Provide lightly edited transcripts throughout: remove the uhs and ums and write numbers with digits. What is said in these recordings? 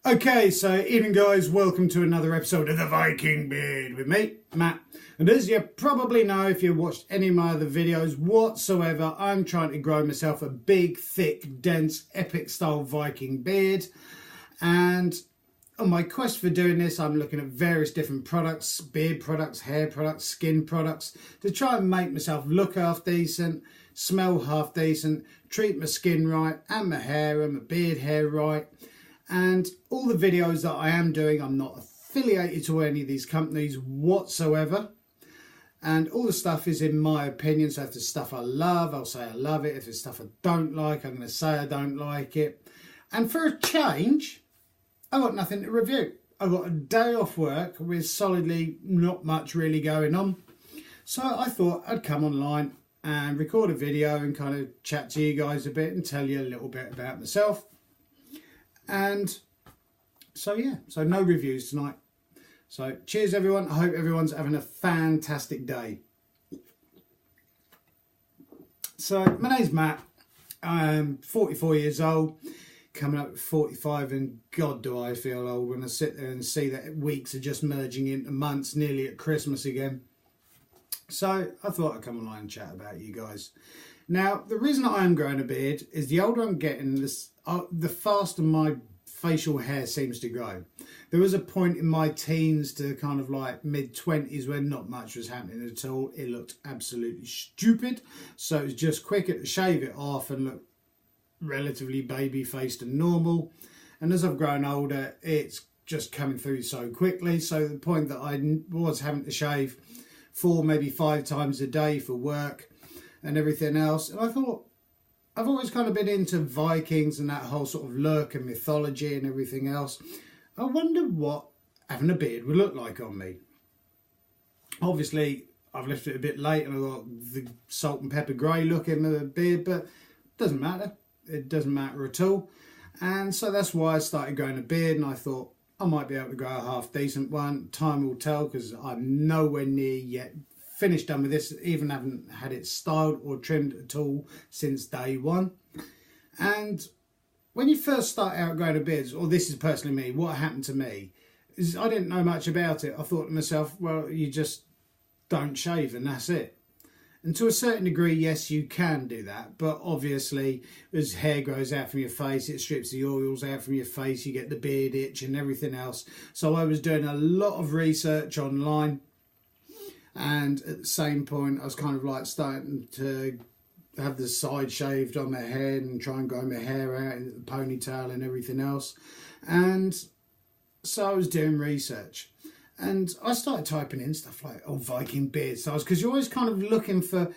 Okay, so evening guys, welcome to another episode of The Viking Beard with me, Matt. And as you probably know, if you've watched any of my other videos whatsoever, I'm trying to grow myself a big, thick, dense, epic style Viking beard. And on my quest for doing this, I'm looking at various different products, beard products, hair products, skin products, to try and make myself look half decent, smell half decent, treat my skin right, and my hair and my beard hair right. And all the videos that I am doing, I'm not affiliated to any of these companies whatsoever. And all the stuff is in my opinion. So if there's stuff I love, I'll say I love it. If there's stuff I don't like, I'm going to say I don't like it. And for a change, I've got nothing to review. I've got a day off work with solidly not much really going on. So I thought I'd come online and record a video and kind of chat to you guys a bit and tell you a little bit about myself. And so yeah, so no reviews tonight. So cheers everyone. I hope everyone's having a fantastic day. So my name's Matt. I'm 44 years old, coming up at 45, and God do I feel old when I sit there and see that weeks are just merging into months, nearly at Christmas again. So I thought I'd come online and chat about you guys. Now, the reason I am growing a beard is the older I'm getting, the faster my facial hair seems to grow. There was a point in my teens to kind of like mid-20s where not much was happening at all. It looked absolutely stupid. So it was just quicker to shave it off and look relatively baby-faced and normal. And as I've grown older, it's just coming through so quickly. So the point that I was having to shave 4, maybe 5 times a day for work and everything else. And I thought, I've always kind of been into Vikings and that whole sort of look and mythology and everything else. I wondered what having a beard would look like on me. Obviously, I've left it a bit late and I've got the salt and pepper grey look in the beard, but it doesn't matter. It doesn't matter at all. And so that's why I started growing a beard, and I thought I might be able to grow a half decent one. Time will tell, because I'm nowhere near yet finished done with this, even haven't had it styled or trimmed at all since day one. And when you first start out growing a beard, or this is personally me, what happened to me is I didn't know much about it. I thought to myself, well, you just don't shave and that's it. And to a certain degree, yes, you can do that, but obviously as hair grows out from your face, it strips the oils out from your face, you get the beard itch and everything else. So I was doing a lot of research online. And at the same point, I was kind of like starting to have the side shaved on my head and try and grow my hair out in the ponytail and everything else. And so I was doing research. And I started typing in stuff like, oh, Viking beard styles, because you're always kind of looking for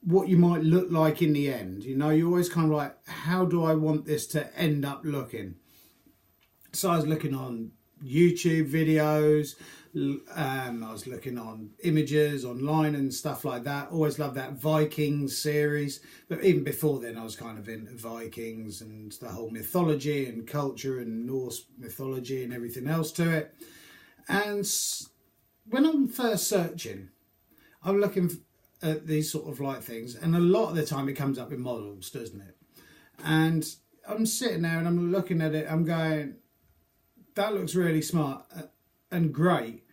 what you might look like in the end. You know, you're always kind of like, how do I want this to end up looking? So I was looking on YouTube videos, I was looking on images online and stuff like that. Always loved that Vikings series, but even before then I was kind of into Vikings and the whole mythology and culture and Norse mythology and everything else to it. And when I'm first searching, I'm looking at these sort of like things, and a lot of the time it comes up with models, doesn't it? And I'm sitting there and I'm looking at it, I'm going, that looks really smart and great,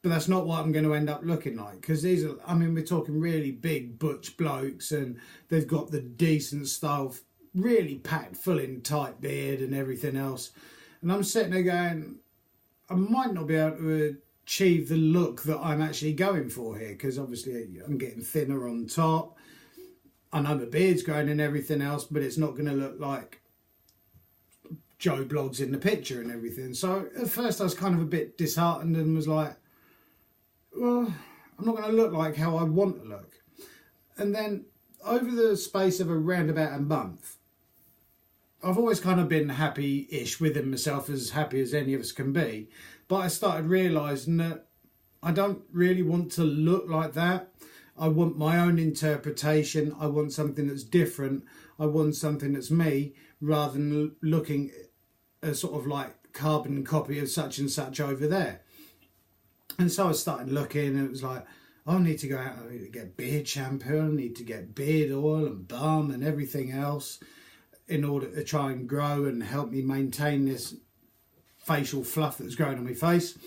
but that's not what I'm going to end up looking like, because these are, I mean, we're talking really big butch blokes and they've got the decent style, really packed full in tight beard and everything else, and I'm sitting there going, I might not be able to achieve the look that I'm actually going for here, because obviously I'm getting thinner on top, I know my beard's growing and everything else, but it's not going to look like Joe Blogs in the picture and everything. So at first I was kind of a bit disheartened and was like, well, I'm not going to look like how I want to look. And then over the space of around about a month, I've always kind of been happy-ish within myself, as happy as any of us can be. But I started realising that I don't really want to look like that. I want my own interpretation. I want something that's different. I want something that's me, rather than looking a sort of like carbon copy of such and such over there. And so I started looking, and it was like, I need to go out, I need to get beard shampoo, I need to get beard oil and balm and everything else in order to try and grow and help me maintain this facial fluff that was growing on my face.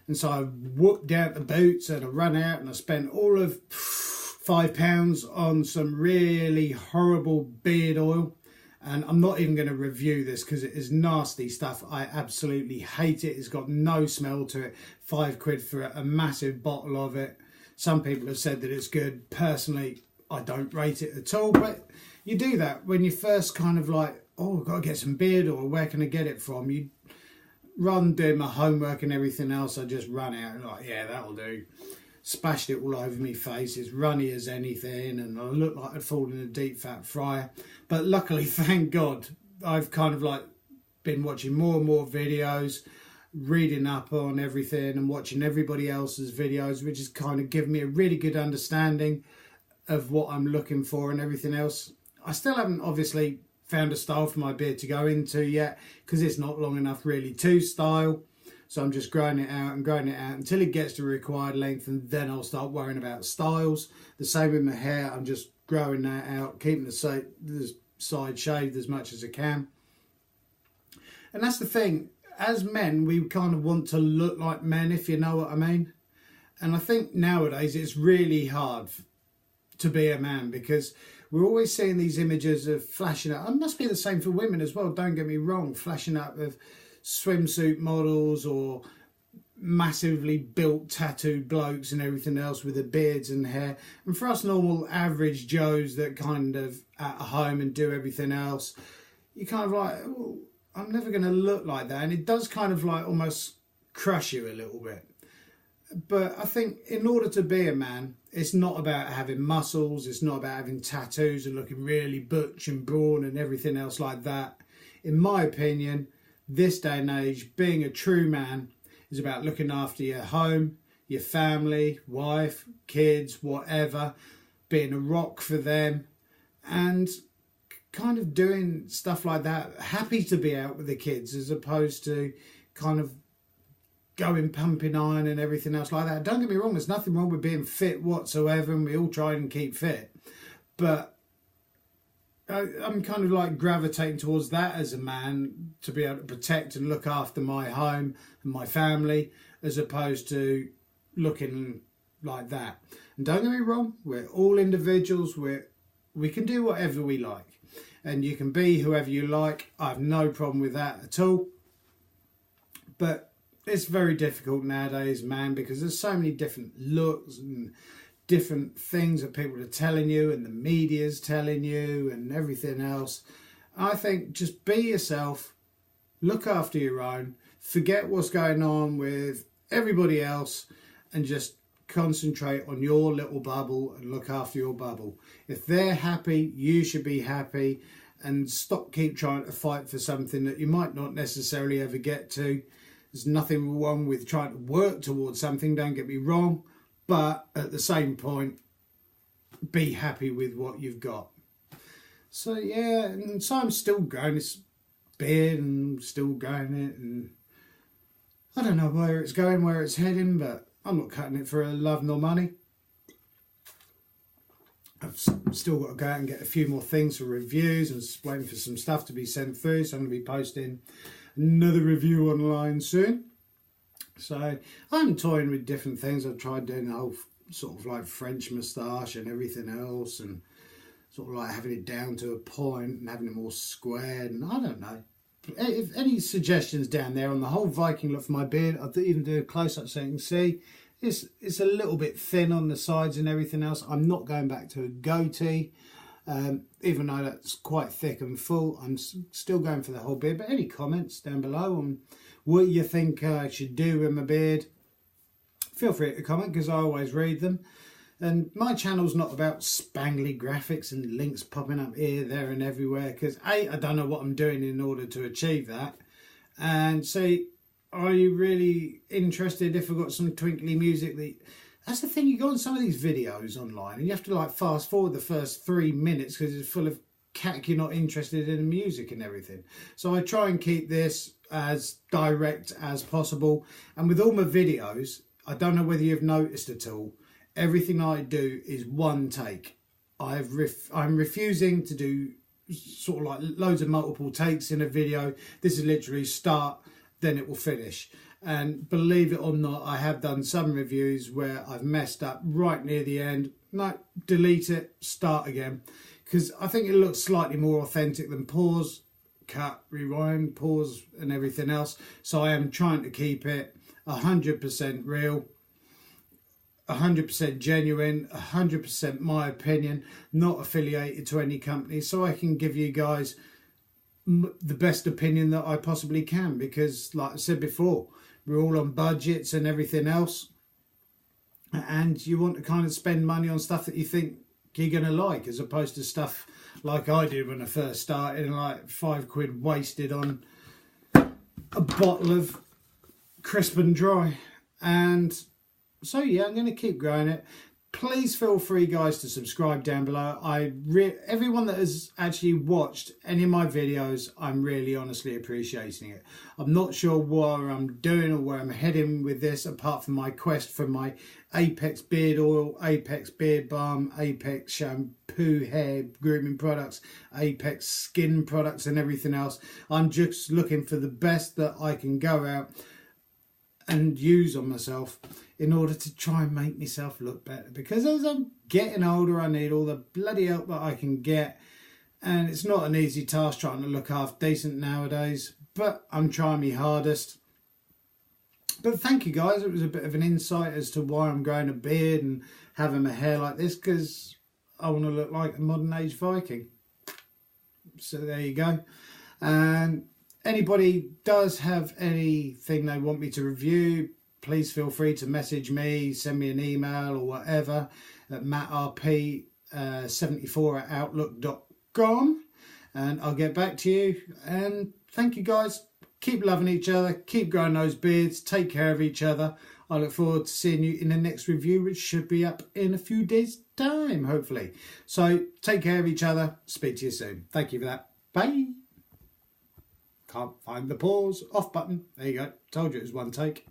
And so I whooped out the boots and I ran out and I spent all of £5 on some really horrible beard oil. And I'm not even going to review this because it is nasty stuff. I absolutely hate it. It's got no smell to it. £5 for a massive bottle of it. Some people have said that it's good. Personally, I don't rate it at all. But you do that when you first kind of like, oh, I've got to get some beard oil. Where can I get it from? You rather than doing my homework and everything else, I just run out and like, yeah, that'll do. Splashed it all over my face. It's runny as anything, and I look like I'd fallen in a deep fat fryer. But luckily, thank God, I've kind of like been watching more and more videos, reading up on everything and watching everybody else's videos, which has kind of given me a really good understanding of what I'm looking for and everything else. I still haven't obviously found a style for my beard to go into yet because it's not long enough really to style. So I'm just growing it out and growing it out until it gets to the required length, and then I'll start worrying about styles. The same with my hair. I'm just growing that out, keeping the side shaved as much as I can. And that's the thing. As men, we kind of want to look like men, if you know what I mean. And I think nowadays it's really hard to be a man because we're always seeing these images of flashing up. It must be the same for women as well, don't get me wrong, flashing up of swimsuit models or massively built tattooed blokes and everything else with their beards and hair. And for us normal average Joes that kind of at home and do everything else, you kind of like, oh, I'm never going to look like that. And it does kind of like almost crush you a little bit. But I think in order to be a man, it's not about having muscles, it's not about having tattoos and looking really butch and brawn and everything else like that. In my opinion, this day and age, being a true man is about looking after your home, your family, wife, kids, whatever, being a rock for them, and kind of doing stuff like that. Happy to be out with the kids as opposed to kind of going pumping iron and everything else like that. Don't get me wrong, there's nothing wrong with being fit whatsoever, and we all try and keep fit. But I'm kind of like gravitating towards that as a man, to be able to protect and look after my home and my family, as opposed to looking like that. And don't get me wrong, we're all individuals. We can do whatever we like, and you can be whoever you like. I have no problem with that at all. But it's very difficult nowadays, man, because there's so many different looks and different things that people are telling you and the media's telling you and everything else. I think just be yourself, look after your own, forget what's going on with everybody else, and just concentrate on your little bubble and look after your bubble. If they're happy, you should be happy, and keep trying to fight for something that you might not necessarily ever get to. There's nothing wrong with trying to work towards something, don't get me wrong. But at the same point, be happy with what you've got. So yeah, and so I'm still growing this beard and still growing it, and I don't know where it's going, where it's heading, but I'm not cutting it for love nor money. I've still got to go out and get a few more things for reviews and waiting for some stuff to be sent through, so I'm going to be posting another review online soon. So I'm toying with different things. I've tried doing the whole sort of like French moustache and everything else, and sort of like having it down to a point and having it more squared, and I don't know. If any suggestions down there on the whole Viking look for my beard, I'll even do a close-up so you can see. It's a little bit thin on the sides and everything else. I'm not going back to a goatee, even though that's quite thick and full. I'm still going for the whole beard. But any comments down below on what you think I should do with my beard, feel free to comment, because I always read them. And my channel's not about spangly graphics and links popping up here, there and everywhere, because A, I don't know what I'm doing in order to achieve that, and C, are you really interested if I've got some twinkly music? That's the thing, you go on some of these videos online and you have to like fast forward the first 3 minutes because it's full of cack you're not interested in the music and everything. So I try and keep this as direct as possible, and with all my videos, I don't know whether you've noticed at all, everything I do is one take. I'm refusing to do sort of like loads of multiple takes in a video. This is literally start then it will finish. And believe it or not, I have done some reviews where I've messed up right near the end. No, delete it, start again. Because I think it looks slightly more authentic than pause, cut, rewind, pause and everything else. So I am trying to keep it 100% real, 100% genuine, 100% my opinion, not affiliated to any company, so I can give you guys the best opinion that I possibly can, because like I said before, we're all on budgets and everything else, and you want to kind of spend money on stuff that you think you're going to like, as opposed to stuff like I did when I first started, and like £5 wasted on a bottle of Crisp and Dry. And so yeah, I'm going to keep growing it. Please feel free, guys, to subscribe down below. Everyone that has actually watched any of my videos, I'm really honestly appreciating it. I'm not sure what I'm doing or where I'm heading with this, apart from my quest for my Apex beard oil, Apex beard balm, Apex shampoo, hair grooming products, Apex skin products and everything else. I'm just looking for the best that I can go out and use on myself in order to try and make myself look better, because as I'm getting older I need all the bloody help that I can get, and it's not an easy task trying to look half decent nowadays, but I'm trying my hardest. But thank you guys, it was a bit of an insight as to why I'm growing a beard and having my hair like this, because I want to look like a modern age Viking. So there you go. And anybody does have anything they want me to review, please feel free to message me, send me an email or whatever at mattrp74@outlook.com, and I'll get back to you. And thank you guys. Keep loving each other, keep growing those beards, take care of each other. I look forward to seeing you in the next review, which should be up in a few days' time, hopefully. So take care of each other. Speak to you soon. Thank you for that. Bye. Can't find the pause off button. There you go. Told you it was one take.